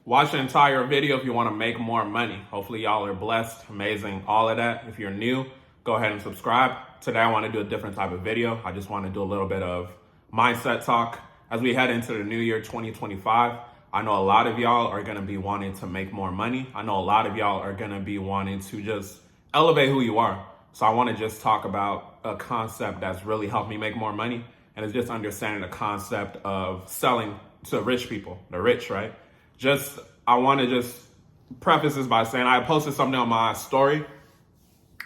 Watch the entire video if you want to make more money. Hopefully y'all are blessed, amazing, all of that. If you're new, go ahead and subscribe. Today I want to do a different type of video. I just want to do a little bit of mindset talk. As we head into the new year 2025, I know a lot of y'all are going to be wanting to make more money. I know a lot of y'all are going to be wanting to just elevate who you are. So I want to just talk about a concept that's really helped me make more money. And it's just understanding the concept of selling to rich people, the rich, right? I want to just preface this by saying I posted something on my story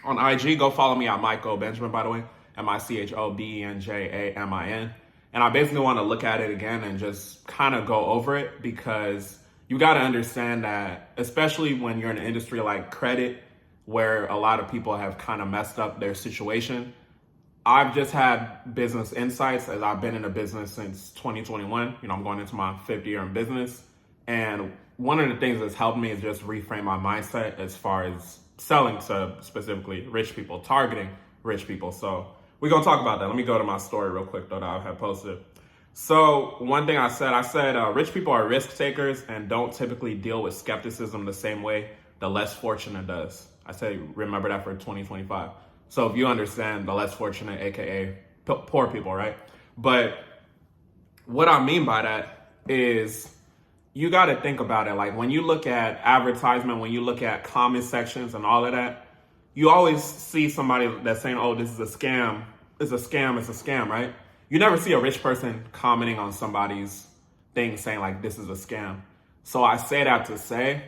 on IG. Go follow me at Michael Benjamin, by the way, MICHOBENJAMIN. And I basically want to look at it again and just kind of go over it, because you got to understand that, especially when you're in an industry like credit, where a lot of people have kind of messed up their situation. I've just had business insights as I've been in a business since 2021. I'm going into my 5th year in business. And one of the things that's helped me is just reframe my mindset as far as selling to specifically rich people, targeting rich people. So we're going to talk about that. Let me go to my story real quick, though, that I have posted. So one thing I said, rich people are risk takers and don't typically deal with skepticism the same way the less fortunate does. I say, remember that for 2025. So if you understand the less fortunate, AKA poor people, right? But what I mean by that is you got to think about it. Like when you look at advertisement, when you look at comment sections and all of that, you always see somebody that's saying, oh, this is a scam. It's a scam, right? You never see a rich person commenting on somebody's thing saying like, this is a scam. So I say that to say,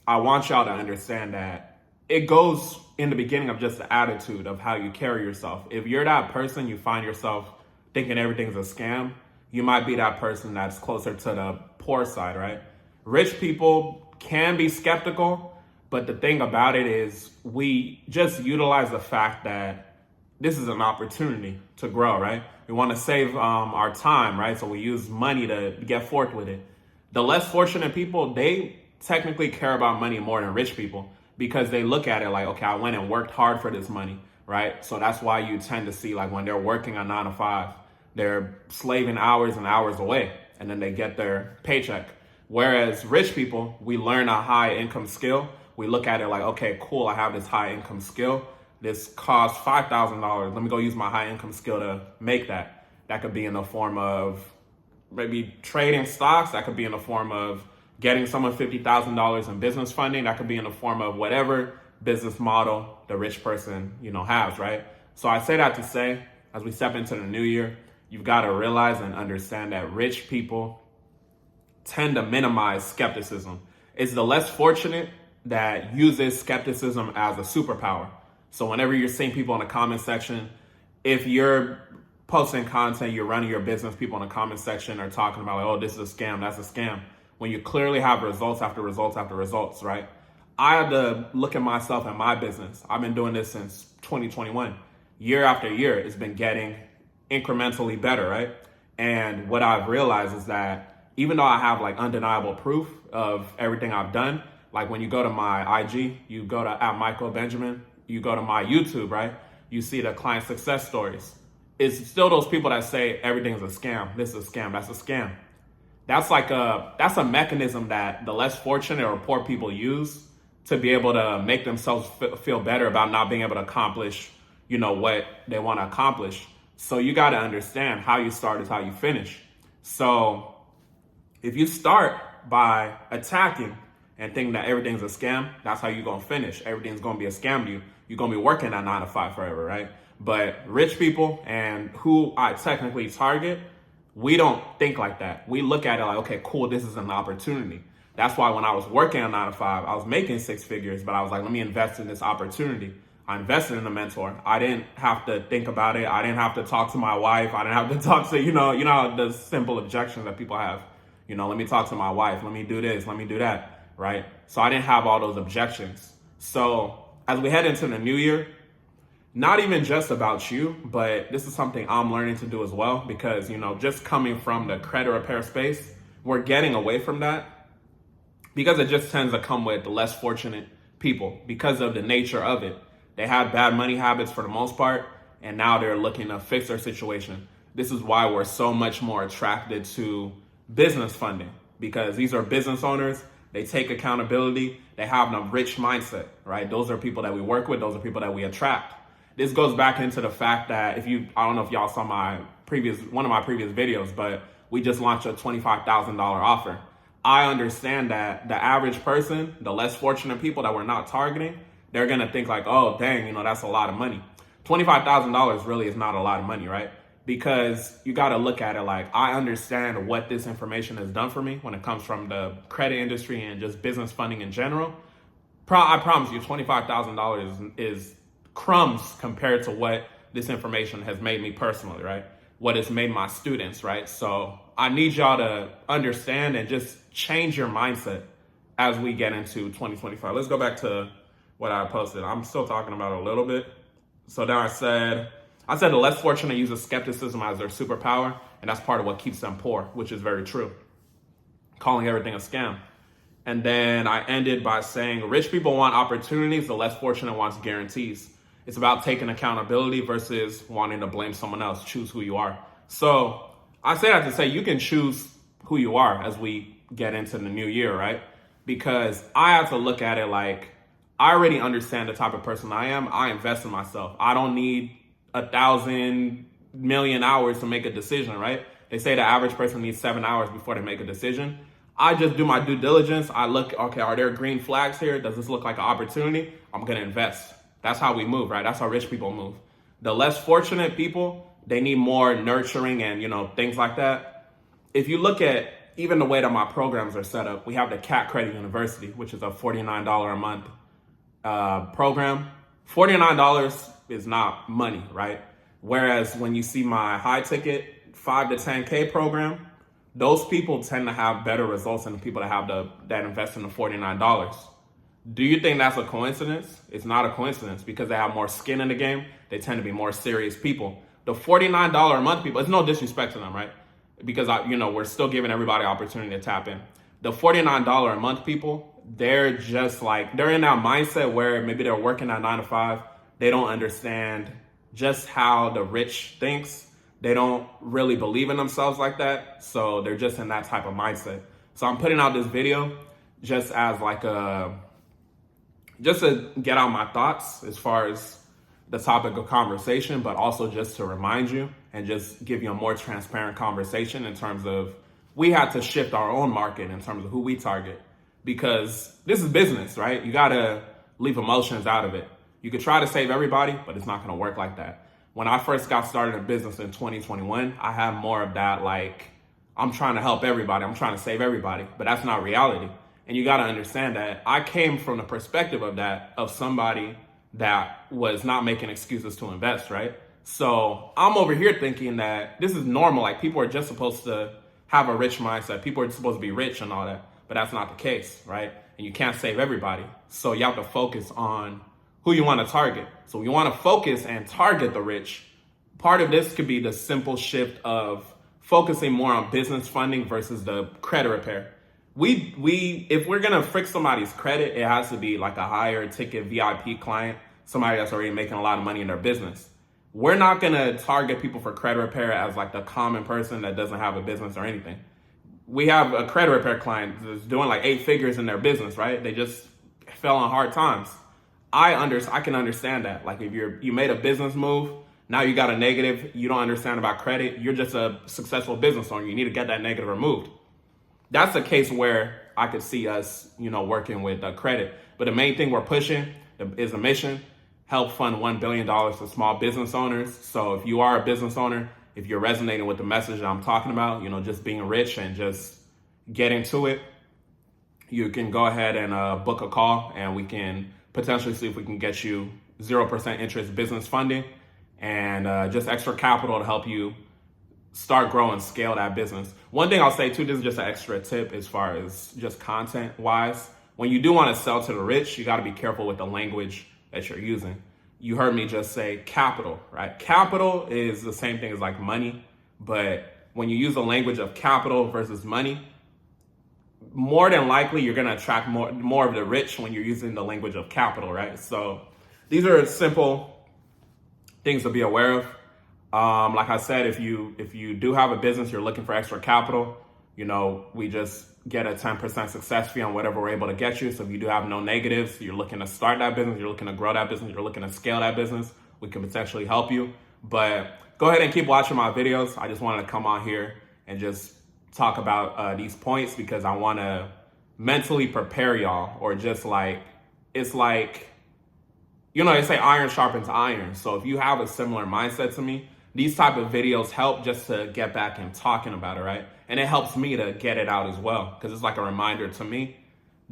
I want y'all to understand that it goes in the beginning of just the attitude of how you carry yourself. If you're that person, you find yourself thinking everything's a scam, you might be that person that's closer to the poor side, right? Rich people can be skeptical, but the thing about it is we just utilize the fact that this is an opportunity to grow, right? We want to save our time, right? So we use money to get forth with it. The less fortunate people, they technically care about money more than rich people, because they look at it like, okay, I went and worked hard for this money, right? So that's why you tend to see like when they're working a 9 to 5, they're slaving hours and hours away, and then they get their paycheck. Whereas rich people, we learn a high income skill. We look at it like, okay, cool, I have this high income skill. This costs $5,000. Let me go use my high income skill to make that. That could be in the form of maybe trading stocks. That could be in the form of getting someone $50,000 in business funding. That could be in the form of whatever business model the rich person, has, right? So I say that to say, as we step into the new year, you've got to realize and understand that rich people tend to minimize skepticism. It's the less fortunate that uses skepticism as a superpower. So whenever you're seeing people in the comment section, if you're posting content, you're running your business, people in the comment section are talking about like, oh, this is a scam, that's a scam. When you clearly have results after results after results, right? I had to look at myself and my business. I've been doing this since 2021. Year after year, it's been getting incrementally better, right? And what I've realized is that even though I have like undeniable proof of everything I've done, like when you go to my IG, you go to @Michael Benjamin, you go to my YouTube, right? You see the client success stories. It's still those people that say everything's a scam. This is a scam, that's a scam. That's a mechanism that the less fortunate or poor people use to be able to make themselves feel better about not being able to accomplish, what they want to accomplish. So you got to understand how you start is how you finish. So if you start by attacking and thinking that everything's a scam, that's how you're going to finish. Everything's going to be a scam to you. You're going to be working at 9 to 5 forever, right? But rich people and who I technically target, we don't think like that. We look at it like, okay, cool, this is an opportunity. That's why when I was working at 9 to 5, I was making 6 figures, but I was like, let me invest in this opportunity. I invested in a mentor. I didn't have to think about it. I didn't have to talk to my wife. I didn't have to talk to, the simple objections that people have. Let me talk to my wife. Let me do this. Let me do that, right? So I didn't have all those objections. So as we head into the new year, not even just about you, but this is something I'm learning to do as well, because, just coming from the credit repair space, we're getting away from that because it just tends to come with the less fortunate people because of the nature of it. They had bad money habits for the most part, and now they're looking to fix their situation. This is why we're so much more attracted to business funding, because these are business owners They take accountability. They have a rich mindset, right? Those are people that we work with. Those are people that we attract. This goes back into the fact that I don't know if y'all saw one of my previous videos, but we just launched a $25,000 offer. I understand that the average person, the less fortunate people that we're not targeting, they're going to think like, oh, dang, that's a lot of money. $25,000 really is not a lot of money, right? Because you got to look at it like, I understand what this information has done for me when it comes from the credit industry and just business funding in general. I promise you, $25,000 is crumbs compared to what this information has made me personally, right? What it's made my students, right? So I need y'all to understand and just change your mindset as we get into 2025. Let's go back to what I posted. I'm still talking about it a little bit. So there I said the less fortunate use skepticism as their superpower, and that's part of what keeps them poor, which is very true. Calling everything a scam. And then I ended by saying rich people want opportunities, the less fortunate wants guarantees. It's about taking accountability versus wanting to blame someone else. Choose who you are. So I say that to say you can choose who you are as we get into the new year, right? Because I have to look at it like I already understand the type of person I am. I invest in myself. I don't need 1,000 million hours to make a decision, right? They say the average person needs 7 hours before they make a decision. I just do my due diligence. I look, okay, are there green flags here? Does this look like an opportunity? I'm going to invest. That's how we move, right? That's how rich people move. The less fortunate people, they need more nurturing and, things like that. If you look at even the way that my programs are set up, we have the CAT Credit University, which is a $49 a month program. $49 is not money, right? Whereas when you see my high ticket 5 to 10K program, those people tend to have better results than the people that invest in the $49. Do you think that's a coincidence? It's not a coincidence because they have more skin in the game. They tend to be more serious people. The $49 a month people, it's no disrespect to them, right? Because we're still giving everybody opportunity to tap in. The $49 a month people, they're just like, they're in that mindset where maybe they're working at 9 to 5. They don't understand just how the rich thinks. They don't really believe in themselves like that. So they're just in that type of mindset. So I'm putting out this video just as like just to get out my thoughts as far as the topic of conversation, but also just to remind you and just give you a more transparent conversation in terms of we had to shift our own market in terms of who we target, because this is business, right? You got to leave emotions out of it. You could try to save everybody, but it's not going to work like that. When I first got started in business in 2021, I had more of that, like, I'm trying to help everybody. I'm trying to save everybody, but that's not reality. And you got to understand that I came from the perspective of somebody that was not making excuses to invest, right? So I'm over here thinking that this is normal. Like, people are just supposed to have a rich mindset. People are supposed to be rich and all that, but that's not the case, right? And you can't save everybody. So you have to focus on who you want to target. So you want to focus and target the rich. Part of this could be the simple shift of focusing more on business funding versus the credit repair. If we're gonna fix somebody's credit, it has to be like a higher ticket VIP client, somebody that's already making a lot of money in their business. We're not gonna target people for credit repair as like the common person that doesn't have a business or anything. We have a credit repair client that's doing like 8 figures in their business, right? They just fell on hard times. I can understand that. Like, if you made a business move, now you got a negative, you don't understand about credit, you're just a successful business owner, you need to get that negative removed. That's a case where I could see us, working with credit. But the main thing we're pushing is a mission, help fund $1 billion to small business owners. So if you are a business owner, if you're resonating with the message that I'm talking about, just being rich and just getting to it, you can go ahead and book a call, and we can potentially see if we can get you 0% interest business funding and just extra capital to help you start, grow, and scale that business. One thing I'll say too, this is just an extra tip as far as just content wise. When you do want to sell to the rich, you got to be careful with the language that you're using. You heard me just say capital, right? Capital is the same thing as like money, but when you use the language of capital versus money, more than likely you're going to attract more of the rich when you're using the language of capital, right? So these are simple things to be aware of. Like I said, if you do have a business, you're looking for extra capital, we just get a 10% success fee on whatever we're able to get you. So if you do have no negatives, you're looking to start that business, you're looking to grow that business, you're looking to scale that business, we can potentially help you. But go ahead and keep watching my videos. I just wanted to come on here and just talk about these points because I want to mentally prepare y'all, or just like, it's like, you know, they say iron sharpens iron. So if you have a similar mindset to me, these type of videos help just to get back and talking about it, right? And it helps me to get it out as well, because it's like a reminder to me.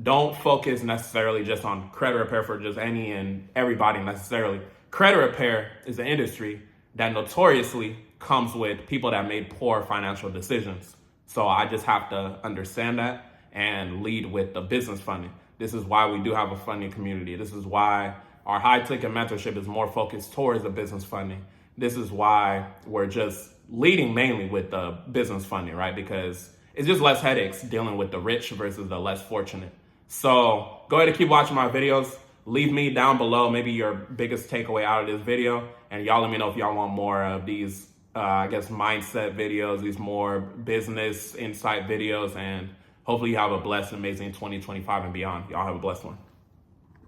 Don't focus necessarily just on credit repair for just any and everybody necessarily. Credit repair is an industry that notoriously comes with people that made poor financial decisions. So I just have to understand that and lead with the business funding. This is why we do have a funding community. This is why our high ticket mentorship is more focused towards the business funding. This is why we're just leading mainly with the business funding, right? Because it's just less headaches dealing with the rich versus the less fortunate. So go ahead and keep watching my videos. Leave me down below maybe your biggest takeaway out of this video. And y'all let me know if y'all want more of these, I guess, mindset videos, these more business insight videos. And hopefully you have a blessed, amazing 2025 and beyond. Y'all have a blessed one.